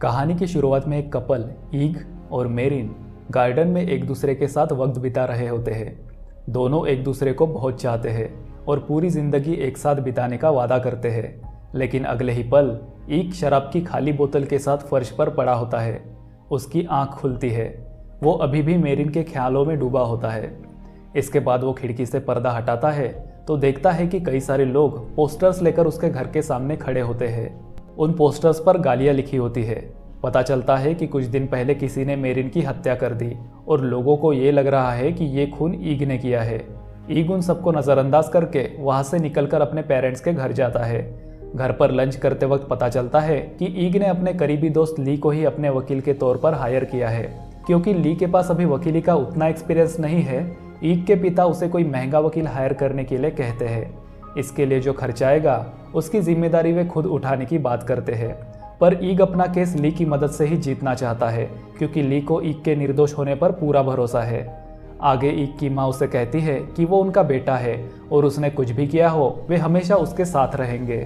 कहानी की शुरुआत में एक कपल ईग और मेरिन गार्डन में एक दूसरे के साथ वक्त बिता रहे होते हैं। दोनों एक दूसरे को बहुत चाहते हैं और पूरी जिंदगी एक साथ बिताने का वादा करते हैं। लेकिन अगले ही पल ईग शराब की खाली बोतल के साथ फर्श पर पड़ा होता है। उसकी आंख खुलती है। वो अभी भी मेरिन के ख्यालों में डूबा होता है। इसके बाद वो खिड़की से पर्दा हटाता है तो देखता है कि कई सारे लोग पोस्टर्स लेकर उसके घर के सामने खड़े होते हैं। उन पोस्टर्स पर गालियां लिखी होती है। पता चलता है कि कुछ दिन पहले किसी ने मेरिन की हत्या कर दी और लोगों को ये लग रहा है कि ये खून ईग ने किया है। ईग उन सबको नज़रअंदाज करके वहाँ से निकलकर अपने पेरेंट्स के घर जाता है। घर पर लंच करते वक्त पता चलता है कि ईग ने अपने करीबी दोस्त ली को ही अपने वकील के तौर पर हायर किया है। क्योंकि ली के पास अभी वकीली का उतना एक्सपीरियंस नहीं है, ईग के पिता उसे कोई महंगा वकील हायर करने के लिए कहते हैं। इसके लिए जो खर्च आएगा उसकी जिम्मेदारी वे खुद उठाने की बात करते हैं। पर ईग अपना केस ली की मदद से ही जीतना चाहता है क्योंकि ली को ईग के निर्दोष होने पर पूरा भरोसा है। आगे ईग की माँ उसे कहती है कि वो उनका बेटा है और उसने कुछ भी किया हो वे हमेशा उसके साथ रहेंगे।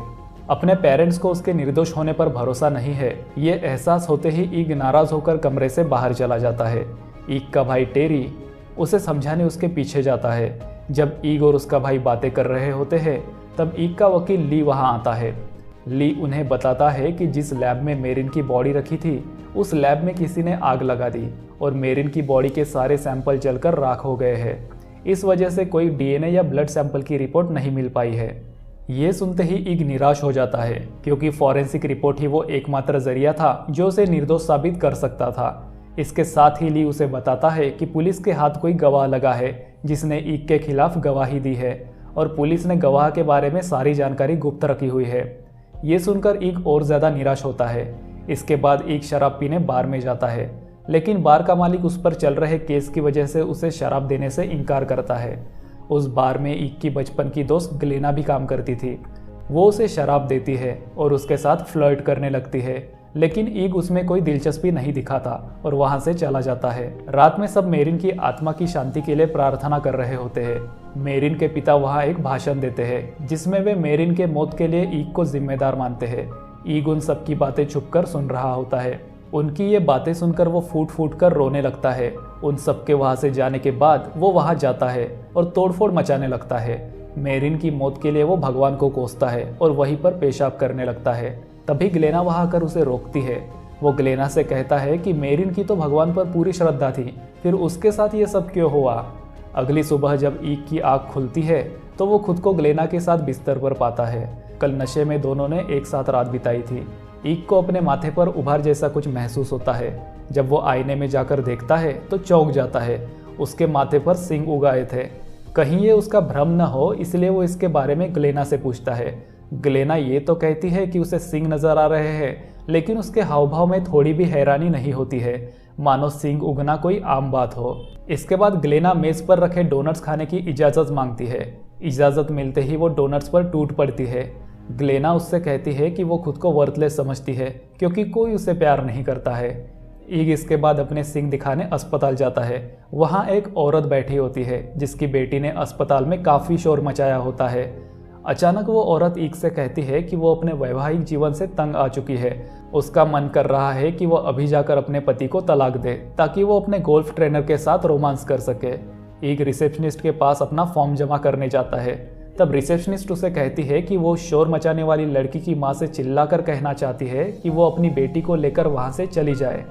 अपने पेरेंट्स को उसके निर्दोष होने पर भरोसा नहीं है, ये एहसास होते ही ईग नाराज होकर कमरे से बाहर चला जाता है। ईग का भाई टेरी उसे समझाने उसके पीछे जाता है। जब ईग और उसका भाई बातें कर रहे होते हैं तब ईग का वकील ली वहां आता है। ली उन्हें बताता है कि जिस लैब में मेरिन की बॉडी रखी थी उस लैब में किसी ने आग लगा दी और मेरिन की बॉडी के सारे सैंपल जलकर राख हो गए हैं। इस वजह से कोई डीएनए या ब्लड सैंपल की रिपोर्ट नहीं मिल पाई है। ये सुनते ही ईग निराश हो जाता है क्योंकि फॉरेंसिक रिपोर्ट ही वो एकमात्र जरिया था जो उसे निर्दोष साबित कर सकता था। इसके साथ ही ली उसे बताता है कि पुलिस के हाथ कोई गवाह लगा है जिसने ईग के खिलाफ गवाही दी है और पुलिस ने गवाह के बारे में सारी जानकारी गुप्त रखी हुई है। ये सुनकर ईग और ज़्यादा निराश होता है। इसके बाद ईग शराब पीने बार में जाता है, लेकिन बार का मालिक उस पर चल रहे केस की वजह से उसे शराब देने से इनकार करता है। उस बार में ईग की बचपन की दोस्त ग्लेना भी काम करती थी। वो उसे शराब देती है और उसके साथ फ्लर्ट करने लगती है, लेकिन ईग उसमें कोई दिलचस्पी नहीं दिखाता और वहां से चला जाता है। रात में सब मेरिन की आत्मा की शांति के लिए प्रार्थना कर रहे होते हैं। मेरिन के पिता वहां एक भाषण देते हैं जिसमें वे मेरिन के मौत के लिए ईग को जिम्मेदार मानते हैं। ईग उन सब की बातें छुपकर सुन रहा होता है। उनकी ये बातें सुनकर वो फूट फूट कर रोने लगता है। उन सब के वहां से जाने के बाद वो वहां जाता है और तोड़फोड़ मचाने लगता है। मेरिन की मौत के लिए वो भगवान को कोसता है और वहीं पर पेशाब करने लगता है। तभी ग्लेना वहां आकर उसे रोकती है। वो ग्लेना से कहता है कि मेरिन की तो भगवान पर पूरी श्रद्धा थी, फिर उसके साथ ये सब क्यों हुआ। अगली सुबह जब ईग की आंख खुलती है तो वो खुद को ग्लेना के साथ बिस्तर पर पाता है। कल नशे में दोनों ने एक साथ रात बिताई थी। ईग को अपने माथे पर उभार जैसा कुछ महसूस होता है। जब वो आईने में जाकर देखता है तो चौंक जाता है। उसके माथे पर सींग उगाए थे। कहीं ये उसका भ्रम न हो इसलिए वो इसके बारे में ग्लेना से पूछता है। ग्लेना ये तो कहती है कि उसे सींग नजर आ रहे हैं, लेकिन उसके हाव भाव में थोड़ी भी हैरानी नहीं होती है, मानो सींग उगना कोई आम बात हो। इसके बाद ग्लेना मेज पर रखे डोनट्स खाने की इजाज़त मांगती है। इजाज़त मिलते ही वो डोनट्स पर टूट पड़ती है। ग्लेना उससे कहती है कि वो खुद को वर्थलेस समझती है क्योंकि कोई उसे प्यार नहीं करता है। ईग इसके बाद अपने सींग दिखाने अस्पताल जाता है। वहाँ एक औरत बैठी होती है जिसकी बेटी ने अस्पताल में काफ़ी शोर मचाया होता है। अचानक वो औरत ईग से कहती है कि वो अपने वैवाहिक जीवन से तंग आ चुकी है। उसका मन कर रहा है कि वो अभी जाकर अपने पति को तलाक दे ताकि वो अपने गोल्फ ट्रेनर के साथ रोमांस कर सके। ईग रिसेप्शनिस्ट के पास अपना फॉर्म जमा करने जाता है। तब रिसेप्शनिस्ट उसे कहती है कि वो शोर मचाने वाली लड़की की माँ से चिल्लाकर कहना चाहती है कि वो अपनी बेटी को लेकर वहाँ से चली जाए।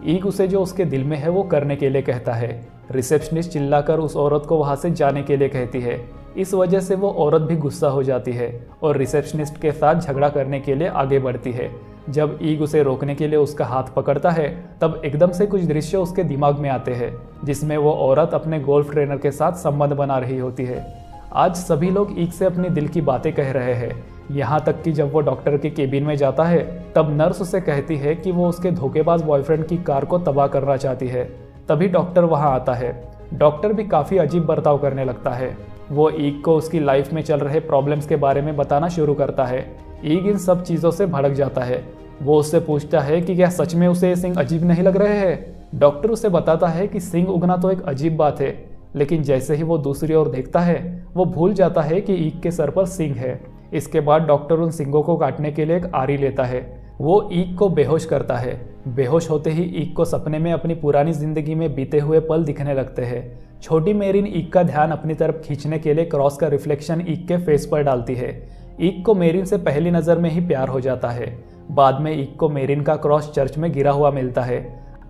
ईग उसे जो उसके दिल में है वो करने के लिए कहता है। रिसेप्शनिस्ट चिल्लाकर उस औरत को वहाँ से जाने के लिए कहती है। इस वजह से वो औरत भी गुस्सा हो जाती है और रिसेप्शनिस्ट के साथ झगड़ा करने के लिए आगे बढ़ती है। जब ईग उसे रोकने के लिए उसका हाथ पकड़ता है तब एकदम से कुछ दृश्य उसके दिमाग में आते हैं जिसमें वो औरत अपने गोल्फ ट्रेनर के साथ संबंध बना रही होती है। आज सभी लोग ईग से अपनी दिल की बातें कह रहे हैं, यहाँ तक कि जब वो डॉक्टर के केबिन में जाता है तब नर्स उसे कहती है कि वो उसके धोखेबाज बॉयफ्रेंड की कार को तबाह करना चाहती है। तभी डॉक्टर वहाँ आता है। डॉक्टर भी काफ़ी अजीब बर्ताव करने लगता है। वो ईग को उसकी लाइफ में चल रहे प्रॉब्लम्स के बारे में बताना शुरू करता है। ईग इन सब चीज़ों से भड़क जाता है। वो उससे पूछता है कि क्या सच में उसे ये सींग अजीब नहीं लग रहे हैं। डॉक्टर उसे बताता है कि सींग उगना तो एक अजीब बात है, लेकिन जैसे ही वो दूसरी ओर देखता है वो भूल जाता है कि ईग के सर पर सींग है। इसके बाद डॉक्टर उन सींगों को काटने के लिए एक आरी लेता है। वो ईग को बेहोश करता है। बेहोश होते ही ईग को सपने में अपनी पुरानी जिंदगी में बीते हुए पल दिखने लगते हैं। छोटी मेरिन ईग का ध्यान अपनी तरफ खींचने के लिए क्रॉस का रिफ्लेक्शन ईग के फेस पर डालती है। ईग को मेरिन से पहली नज़र में ही प्यार हो जाता है। बाद में ईग को मेरिन का क्रॉस चर्च में गिरा हुआ मिलता है।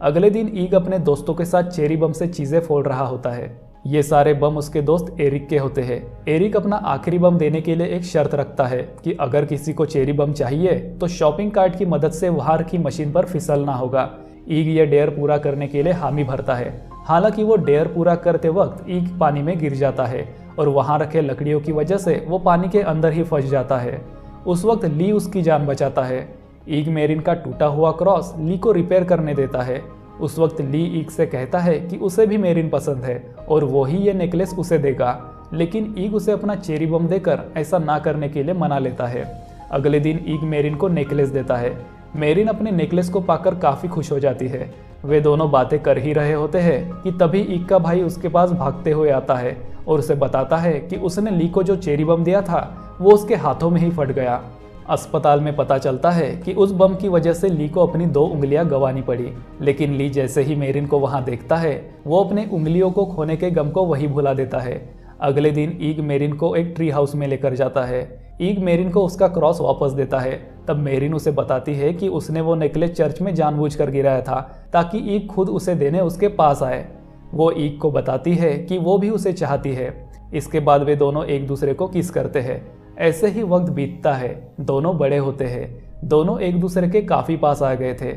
अगले दिन ईग अपने दोस्तों के साथ चेरी बम से चीज़ें फोड़ रहा होता है। ये सारे बम उसके दोस्त एरिक के होते हैं। एरिक अपना आखिरी बम देने के लिए एक शर्त रखता है कि अगर किसी को चेरी बम चाहिए तो शॉपिंग कार्ट की मदद से बाहर की मशीन पर फिसलना होगा। ईग ये डेयर पूरा करने के लिए हामी भरता है। हालांकि वो डेयर पूरा करते वक्त ईग पानी में गिर जाता है और वहां रखे लकड़ियों की वजह से वो पानी के अंदर ही फंस जाता है। उस वक्त ली उसकी जान बचाता है। ईग मेरिन का टूटा हुआ क्रॉस ली को रिपेयर करने देता है। उस वक्त ली ईग से कहता है कि उसे भी मेरिन पसंद है और वो ही ये नेकलेस उसे देगा, लेकिन ईग उसे अपना चेरी बम देकर ऐसा ना करने के लिए मना लेता है। अगले दिन ईग मेरिन को नेकलेस देता है। मेरिन अपने नेकलेस को पाकर काफ़ी खुश हो जाती है। वे दोनों बातें कर ही रहे होते हैं कि तभी ईग का भाई उसके पास भागते हुए आता है और उसे बताता है कि उसने ली को जो चेरी बम दिया था वो उसके हाथों में ही फट गया। अस्पताल में पता चलता है कि उस बम की वजह से ली को अपनी 2 उंगलियां गंवानी पड़ी, लेकिन ली जैसे ही मेरिन को वहां देखता है वो अपने उंगलियों को खोने के गम को वही भुला देता है। अगले दिन ईग मेरिन को एक ट्री हाउस में लेकर जाता है। ईग मेरिन को उसका क्रॉस वापस देता है। तब मेरिन उसे बताती है कि उसने वो नेकलेस चर्च में जानबूझकर गिराया था ताकि ईग खुद उसे देने उसके पास आए। वो ईग को बताती है कि वो भी उसे चाहती है। इसके बाद वे दोनों एक दूसरे को किस करते हैं। ऐसे ही वक्त बीतता है। दोनों बड़े होते हैं। दोनों एक दूसरे के काफ़ी पास आ गए थे।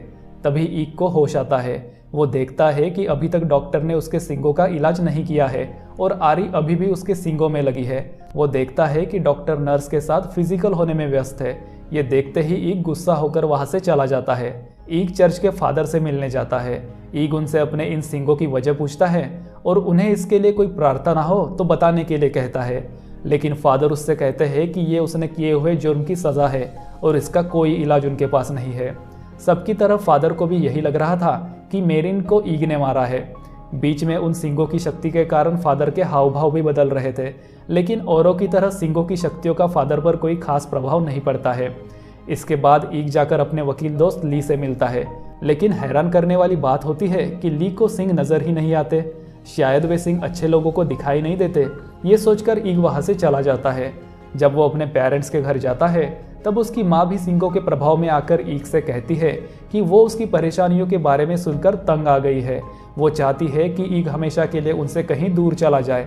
तभी ईग को होश आता है। वो देखता है कि अभी तक डॉक्टर ने उसके सींगों का इलाज नहीं किया है और आरी अभी भी उसके सींगों में लगी है। वो देखता है कि डॉक्टर नर्स के साथ फिजिकल होने में व्यस्त है। ये देखते ही ईग गुस्सा होकर वहां से चला जाता है। ईग चर्च के फादर से मिलने जाता है। ईग उनसे अपने इन सींगों की वजह पूछता है और उन्हें इसके लिए कोई प्रार्थना हो तो बताने के लिए कहता है, लेकिन फादर उससे कहते हैं कि ये उसने किए हुए जुर्म की सज़ा है और इसका कोई इलाज उनके पास नहीं है। सबकी तरफ फादर को भी यही लग रहा था कि मेरिन को ईग ने मारा है। बीच में उन सिंगों की शक्ति के कारण फादर के हाव भाव भी बदल रहे थे, लेकिन औरों की तरह सिंगों की शक्तियों का फादर पर कोई खास प्रभाव नहीं पड़ता है। इसके बाद ईग जाकर अपने वकील दोस्त ली से मिलता है, लेकिन हैरान करने वाली बात होती है कि ली को सिंग नज़र ही नहीं आते। शायद वे सिंह अच्छे लोगों को दिखाई नहीं देते। ये सोचकर ईग वहाँ से चला जाता है। जब वो अपने पेरेंट्स के घर जाता है तब उसकी माँ भी सिंगों के प्रभाव में आकर ईग से कहती है कि वो उसकी परेशानियों के बारे में सुनकर तंग आ गई है। वो चाहती है कि ईग हमेशा के लिए उनसे कहीं दूर चला जाए।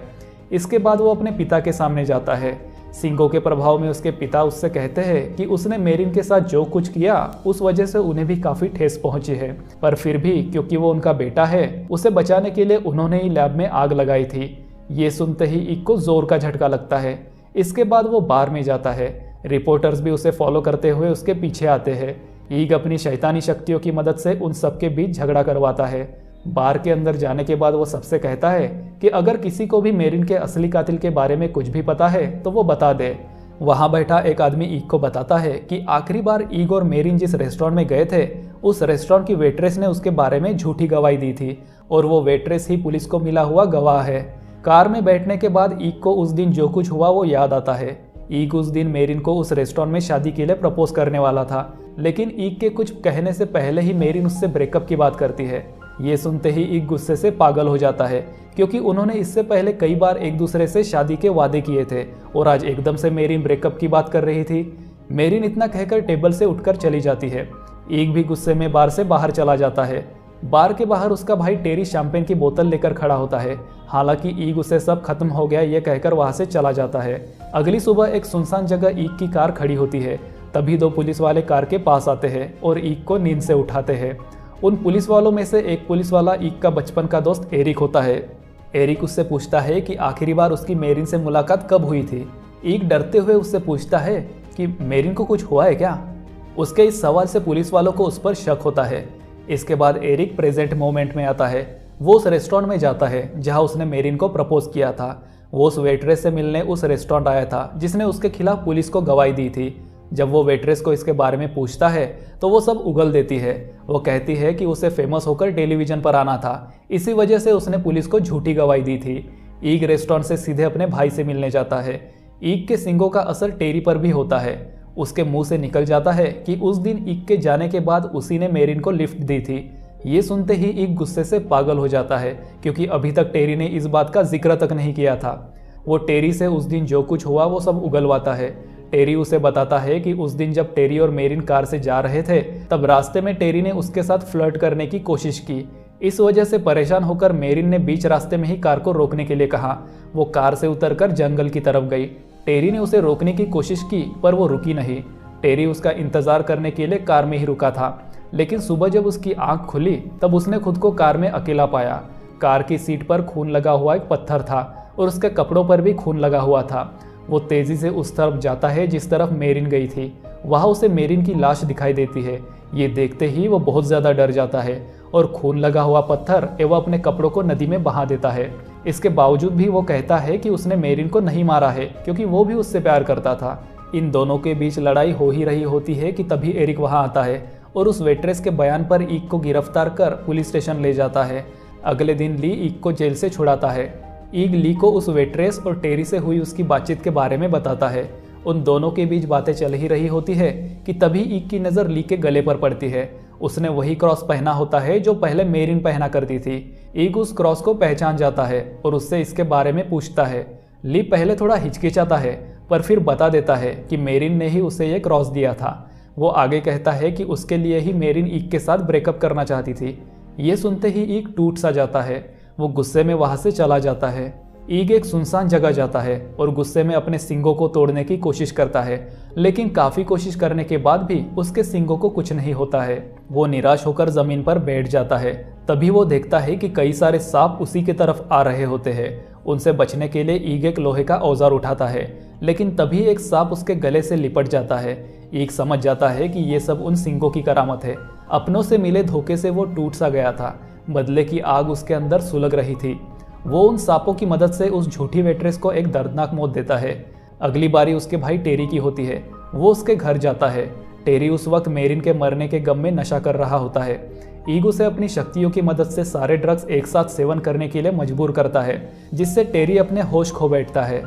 इसके बाद वो अपने पिता के सामने जाता है। सिंगों के प्रभाव में उसके पिता उससे कहते हैं कि उसने मेरिन के साथ जो कुछ किया उस वजह से उन्हें भी काफ़ी ठेस पहुंची है, पर फिर भी क्योंकि वो उनका बेटा है उसे बचाने के लिए उन्होंने ही लैब में आग लगाई थी। ये सुनते ही ईग को जोर का झटका लगता है। इसके बाद वो बार में जाता है। रिपोर्टर्स भी उसे फॉलो करते हुए उसके पीछे आते हैं। ईग अपनी शैतानी शक्तियों की मदद से उन सबके बीच झगड़ा करवाता है। बार के अंदर जाने के बाद वो सबसे कहता है कि अगर किसी को भी मेरिन के असली कातिल के बारे में कुछ भी पता है तो वो बता दे। वहाँ बैठा एक आदमी ईग को बताता है कि आखिरी बार ईग और मेरिन जिस रेस्टोरेंट में गए थे उस रेस्टोरेंट की वेट्रेस ने उसके बारे में झूठी गवाही दी थी और वो वेट्रेस ही पुलिस को मिला हुआ गवाह है। कार में बैठने के बाद ईग को उस दिन जो कुछ हुआ वो याद आता है। ईग उस दिन मेरिन को उस रेस्टोरेंट में शादी के लिए प्रपोज करने वाला था, लेकिन ईग के कुछ कहने से पहले ही मेरिन उससे ब्रेकअप की बात करती है। ये सुनते ही ईग गुस्से से पागल हो जाता है, क्योंकि उन्होंने इससे पहले कई बार एक दूसरे से शादी के वादे किए थे और आज एकदम से मेरिन ब्रेकअप की बात कर रही थी। मेरिन इतना कहकर टेबल से उठकर चली जाती है। ईग भी गुस्से में बार से बाहर चला जाता है। बार के बाहर उसका भाई टेरी शैंपेन की बोतल लेकर खड़ा होता है। हालांकि ईग उसे सब खत्म हो गया ये कहकर वहां से चला जाता है। अगली सुबह एक सुनसान जगह ईग की कार खड़ी होती है। तभी 2 पुलिस वाले कार के पास आते हैं और ईग को नींद से उठाते हैं। उन पुलिस वालों में से एक पुलिस वाला ईग का बचपन का दोस्त एरिक होता है। एरिक उससे पूछता है कि आखिरी बार उसकी मेरिन से मुलाकात कब हुई थी। ईग डरते हुए उससे पूछता है कि मेरिन को कुछ हुआ है क्या। उसके इस सवाल से पुलिस वालों को उस पर शक होता है। इसके बाद एरिक प्रेजेंट मोमेंट में आता है। वो उस रेस्टोरेंट में जाता है जहां उसने मेरिन को प्रपोज किया था। वो उस वेट्रेस से मिलने उस रेस्टोरेंट आया था जिसने उसके खिलाफ पुलिस को गवाही दी थी। जब वो वेट्रेस को इसके बारे में पूछता है तो वो सब उगल देती है। वो कहती है कि उसे फेमस होकर टेलीविजन पर आना था, इसी वजह से उसने पुलिस को झूठी गवाही दी थी। ईग रेस्टोरेंट से सीधे अपने भाई से मिलने जाता है। ईग के सिंगों का असर टेरी पर भी होता है। उसके मुंह से निकल जाता है कि उस दिन ईग के जाने के बाद उसी ने मेरिन को लिफ्ट दी थी। ये सुनते ही ईग गुस्से से पागल हो जाता है, क्योंकि अभी तक टेरी ने इस बात का जिक्र तक नहीं किया था। वो टेरी से उस दिन जो कुछ हुआ वो सब उगलवाता है। टेरी उसे बताता है कि उस दिन जब टेरी और मेरिन कार से जा रहे थे तब रास्ते में टेरी ने उसके साथ फ्लर्ट करने की कोशिश की। इस वजह से परेशान होकर मेरिन ने बीच रास्ते में ही कार को रोकने के लिए कहा। वो कार से उतरकर जंगल की तरफ गई। टेरी ने उसे रोकने की कोशिश की पर वो रुकी नहीं। टेरी उसका इंतजार करने के लिए कार में ही रुका था, लेकिन सुबह जब उसकी आंख खुली तब उसने खुद को कार में अकेला पाया। कार की सीट पर खून लगा हुआ एक पत्थर था और उसके कपड़ों पर भी खून लगा हुआ था। वो तेजी से उस तरफ जाता है जिस तरफ मेरिन गई थी। वहां उसे मेरिन की लाश दिखाई देती है। ये देखते ही वो बहुत ज्यादा डर जाता है और खून लगा हुआ पत्थर एवं अपने कपड़ों को नदी में बहा देता है। इसके बावजूद भी वो कहता है कि उसने मेरिन को नहीं मारा है, क्योंकि वो भी उससे प्यार करता था। इन दोनों के बीच लड़ाई हो ही रही होती है कि तभी एरिक वहां आता है और उस वेट्रेस के बयान पर ईग को गिरफ्तार कर पुलिस स्टेशन ले जाता है। अगले दिन ली ईग को जेल से छुड़ाता है। ईग ली को उस वेट्रेस और टेरी से हुई उसकी बातचीत के बारे में बताता है। उन दोनों के बीच बातें चल ही रही होती है कि तभी ईग की नज़र ली के गले पर पड़ती है। उसने वही क्रॉस पहना होता है जो पहले मेरिन पहना करती थी। ईग उस क्रॉस को पहचान जाता है और उससे इसके बारे में पूछता है। ली पहले थोड़ा हिचकिचाता है पर फिर बता देता है कि मेरिन ने ही उसे ये क्रॉस दिया था। वो आगे कहता है कि उसके लिए ही मेरिन ईग के साथ ब्रेकअप करना चाहती थी। ये सुनते ही ईग टूट सा जाता है। वो गुस्से में वहां से चला जाता है। ईग एक सुनसान जगह जाता है और गुस्से में अपने सींगों को तोड़ने की कोशिश करता है, लेकिन काफी कोशिश करने के बाद भी उसके सींगों को कुछ नहीं होता है। वो निराश होकर जमीन पर बैठ जाता है। तभी वो देखता है कि कई सारे सांप उसी की तरफ आ रहे होते हैं। उनसे बचने के लिए ईग एक लोहे का औजार उठाता है, लेकिन तभी एक सांप उसके गले से लिपट जाता है। ईग समझ जाता है कि ये सब उन सींगों की करामत है। अपनों से मिले धोखे से वो टूट सा गया था। बदले की आग उसके अंदर सुलग रही थी। वो उन सांपों की मदद से उस झूठी वेट्रेस को एक दर्दनाक मौत देता है। अगली बारी उसके भाई टेरी की होती है। वो उसके घर जाता है। टेरी उस वक्त मेरिन के मरने के गम में नशा कर रहा होता है। ईग उसे अपनी शक्तियों की मदद से सारे ड्रग्स एक साथ सेवन करने के लिए मजबूर करता है, जिससे टेरी अपने होश खो बैठता है।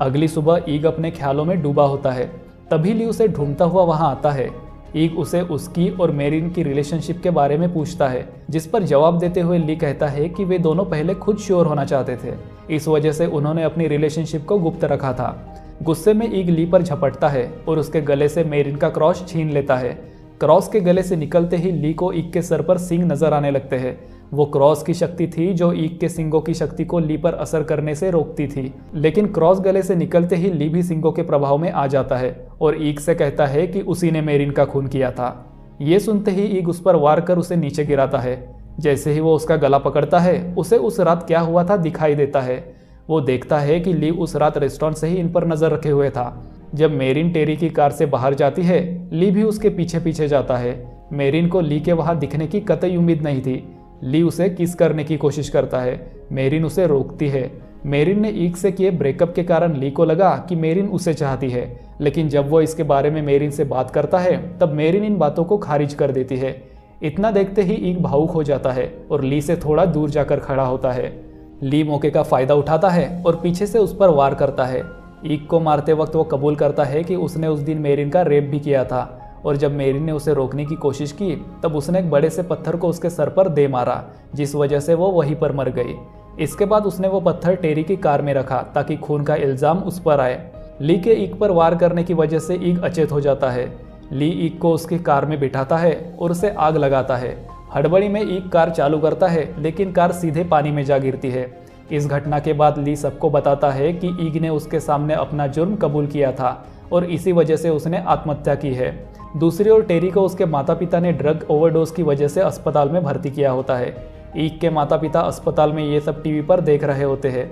अगली सुबह ईग अपने ख्यालों में डूबा होता है। तभी ली उसे ढूंढता हुआ वहां आता है। ईग उसे उसकी और मेरिन की रिलेशनशिप के बारे में पूछता है, जिस पर जवाब देते हुए ली कहता है कि वे दोनों पहले खुद श्योर होना चाहते थे। इस वजह से उन्होंने अपनी रिलेशनशिप को गुप्त रखा था। गुस्से में ईग ली पर झपटता है और उसके गले से मेरिन का क्रॉस छीन लेता है। क्रॉस के गले से निकलते ही ली को ईग के सर पर सींग नजर आने लगते हैं। वो क्रॉस की शक्ति थी जो ईग के सींगों की शक्ति को ली पर असर करने से रोकती थी, लेकिन क्रॉस गले से निकलते ही ली भी सींगों के प्रभाव में आ जाता है और ईग से कहता है कि उसी ने मेरिन का खून किया था। ये सुनते ही ईग उस पर वार कर उसे नीचे गिराता है। जैसे ही वो उसका गला पकड़ता है, उसे उस रात क्या हुआ था दिखाई देता है। वो देखता है कि ली उस रात रेस्टोरेंट से ही इन पर नजर रखे हुए था। जब मेरिन टेरी की कार से बाहर जाती है, ली भी उसके पीछे पीछे जाता है। मेरिन को ली के वहां दिखने की कतई उम्मीद नहीं थी। ली उसे किस करने की कोशिश करता है। मेरिन उसे रोकती है। मेरिन ने ईग से किए ब्रेकअप के कारण ली को लगा कि मेरिन उसे चाहती है, लेकिन जब वो इसके बारे में मेरिन से बात करता है तब मेरिन इन बातों को खारिज कर देती है। इतना देखते ही ईग भावुक हो जाता है और ली से थोड़ा दूर जाकर खड़ा होता है। ली मौके का फायदा उठाता है और पीछे से उस पर वार करता है। ईग को मारते वक्त वो कबूल करता है कि उसने उस दिन मेरिन का रेप भी किया था, और जब मेरिन ने उसे रोकने की कोशिश की तब उसने एक बड़े से पत्थर को उसके सर पर दे मारा, जिस वजह से वो वहीं पर मर गई। इसके बाद उसने वो पत्थर टेरी की कार में रखा ताकि खून का इल्जाम उस पर आए। ली के ईग पर वार करने की वजह से ईग अचेत हो जाता है। ली ईग को उसकी कार में बिठाता है और उसे आग लगाता है। हड़बड़ी में ईग कार चालू करता है, लेकिन कार सीधे पानी में जा गिरती है। इस घटना के बाद ली सबको बताता है कि ईग ने उसके सामने अपना जुर्म कबूल किया था और इसी वजह से उसने आत्महत्या की है। दूसरी ओर टेरी को उसके माता पिता ने ड्रग ओवरडोज की वजह से अस्पताल में भर्ती किया होता है। ईग के माता पिता अस्पताल में ये सब टीवी पर देख रहे होते हैं।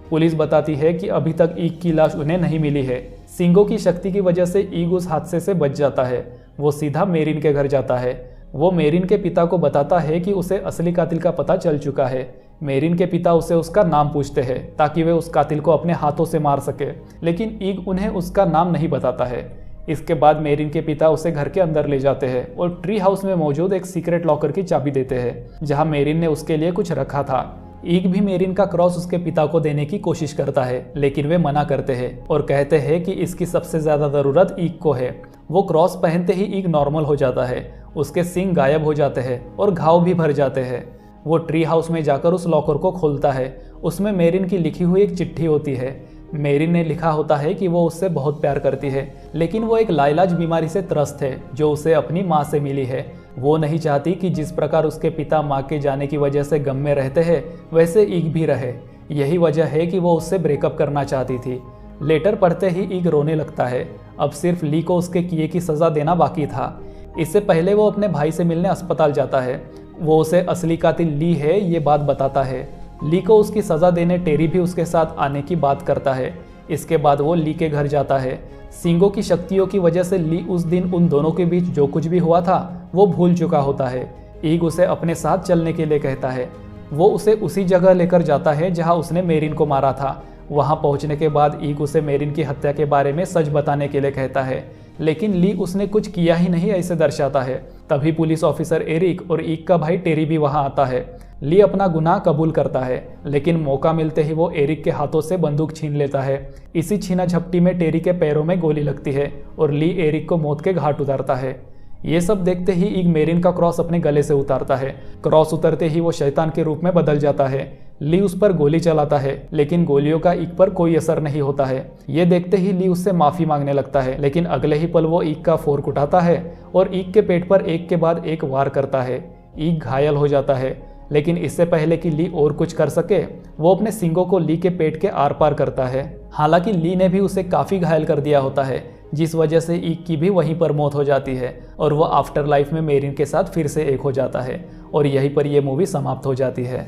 पुलिस बताती है कि अभी तक ईग की लाश उन्हें नहीं मिली है। सींगों की शक्ति की वजह से ईग उस हादसे से बच जाता है। वो सीधा मेरिन के घर जाता है। वो मेरिन के पिता को बताता है कि उसे असली कातिल का पता चल चुका है। मेरिन के पिता उसे उसका नाम पूछते हैं ताकि वे उस कातिल को अपने हाथों से मार सके, लेकिन ईग उन्हें उसका नाम नहीं बताता है। इसके बाद मेरिन के पिता उसे घर के अंदर ले जाते हैं और ट्री हाउस में मौजूद एक सीक्रेट लॉकर की चाबी देते हैं, जहां मेरिन ने उसके लिए कुछ रखा था। ईग भी मेरिन का क्रॉस उसके पिता को देने की कोशिश करता है, लेकिन वे मना करते हैं और कहते हैं कि इसकी सबसे ज्यादा जरूरत ईग को है। वो क्रॉस पहनते ही ईग नॉर्मल हो जाता है, उसके सींग गायब हो जाते हैं और घाव भी भर जाते हैं। वो ट्री हाउस में जाकर उस लॉकर को खोलता है। उसमें मेरिन की लिखी हुई एक चिट्ठी होती है। मेरिन ने लिखा होता है कि वो उससे बहुत प्यार करती है, लेकिन वो एक लाइलाज बीमारी से त्रस्त है जो उसे अपनी माँ से मिली है। वो नहीं चाहती कि जिस प्रकार उसके पिता माँ के जाने की वजह से गम में रहते हैं वैसे ईग भी रहे। यही वजह है कि वो उससे ब्रेकअप करना चाहती थी। लेटर पढ़ते ही ईग रोने लगता है। अब सिर्फ ली को उसके किए की सज़ा देना बाकी था। इससे पहले वो अपने भाई से मिलने अस्पताल जाता है। वो उसे असली कातिल ली है ये बात बताता है। ली को उसकी सज़ा देने टेरी भी उसके साथ आने की बात करता है। इसके बाद वो ली के घर जाता है। सींगों की शक्तियों की वजह से ली उस दिन उन दोनों के बीच जो कुछ भी हुआ था वो भूल चुका होता है। ईग उसे अपने साथ चलने के लिए कहता है। वो उसे उसी जगह लेकर जाता है जहां उसने मेरिन को मारा था। वहां पहुंचने के बाद ईग उसे मेरिन की हत्या के बारे में सच बताने के लिए कहता है, लेकिन ली उसने कुछ किया ही नहीं ऐसे दर्शाता है। तभी पुलिस ऑफिसर एरिक और ईग का भाई टेरी भी वहां आता है। ली अपना गुनाह कबूल करता है, लेकिन मौका मिलते ही वो एरिक के हाथों से बंदूक छीन लेता है। इसी छीना झपटी में टेरी के पैरों में गोली लगती है और ली एरिक को मौत के घाट उतारता है। ये सब देखते ही ईग मेरिन का क्रॉस अपने गले से उतारता है। क्रॉस उतरते ही वो शैतान के रूप में बदल जाता है। ली उस पर गोली चलाता है, लेकिन गोलियों का ईग पर कोई असर नहीं होता है। ये देखते ही ली उससे माफी मांगने लगता है, लेकिन अगले ही पल वो ईग का फोर्क उठाता है और ईग के पेट पर एक के बाद एक वार करता है। ईग घायल हो जाता है, लेकिन इससे पहले कि ली और कुछ कर सके वो अपने सींगों को ली के पेट के आर पार करता है। हालांकि ली ने भी उसे काफी घायल कर दिया होता है, जिस वजह से ईग की भी वहीं पर मौत हो जाती है और वो आफ्टर लाइफ में मेरिन के साथ फिर से एक हो जाता है और यहीं पर यह मूवी समाप्त हो जाती है।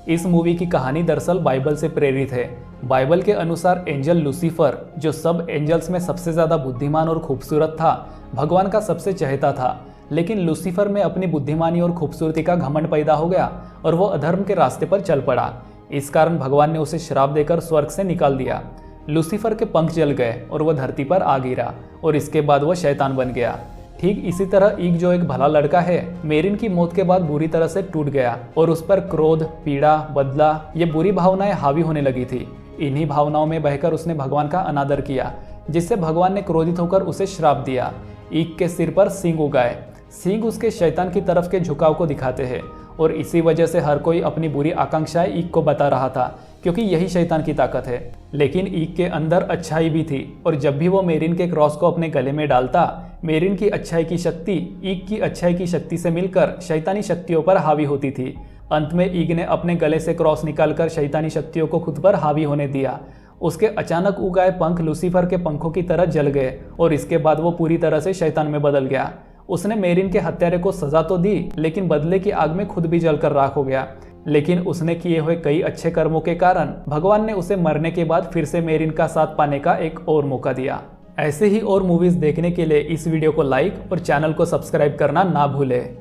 इस मूवी की कहानी दरअसल बाइबल से प्रेरित है। बाइबल के अनुसार एंजल लूसीफर, जो सब एंजल्स में सबसे ज्यादा बुद्धिमान और खूबसूरत था, भगवान का सबसे चहेता था। लेकिन लूसीफर में अपनी बुद्धिमानी और खूबसूरती का घमंड पैदा हो गया और वो अधर्म के रास्ते पर चल पड़ा। इस कारण भगवान ने उसे श्राप देकर स्वर्ग से निकाल दिया। लूसीफर के पंख जल गए और वह धरती पर आ गिरा और इसके बाद वह शैतान बन गया। ठीक इसी तरह ईग, जो एक भला लड़का है, मेरिन की मौत के बाद बुरी तरह से टूट गया और उस पर क्रोध, पीड़ा, बदला, ये बुरी भावनाएं हावी होने लगी थी। इन्हीं भावनाओं में बहकर उसने भगवान का अनादर किया, जिससे भगवान ने क्रोधित होकर उसे श्राप दिया। ईग के सिर पर सींग उगाए। सींग उसके शैतान की तरफ के झुकाव को दिखाते हैं और इसी वजह से हर कोई अपनी बुरी आकांक्षाएं ईग को बता रहा था, क्योंकि यही शैतान की ताकत है। लेकिन ईग के अंदर अच्छाई भी थी और जब भी वो मेरिन के क्रॉस को अपने गले में डालता, मेरिन की अच्छाई की शक्ति ईग की अच्छाई की शक्ति से मिलकर शैतानी शक्तियों पर हावी होती थी। अंत में ईग ने अपने गले से क्रॉस निकालकर शैतानी शक्तियों को खुद पर हावी होने दिया। उसके अचानक उगाए पंख लूसीफर के पंखों की तरह जल गए और इसके बाद वो पूरी तरह से शैतान में बदल गया। उसने मेरिन के हत्यारे को सजा तो दी, लेकिन बदले की आग में खुद भी जलकर राख हो गया। लेकिन उसने किए हुए कई अच्छे कर्मों के कारण भगवान ने उसे मरने के बाद फिर से मेरिन का साथ पाने का एक और मौका दिया। ऐसे ही और मूवीज देखने के लिए इस वीडियो को लाइक और चैनल को सब्सक्राइब करना ना भूलें।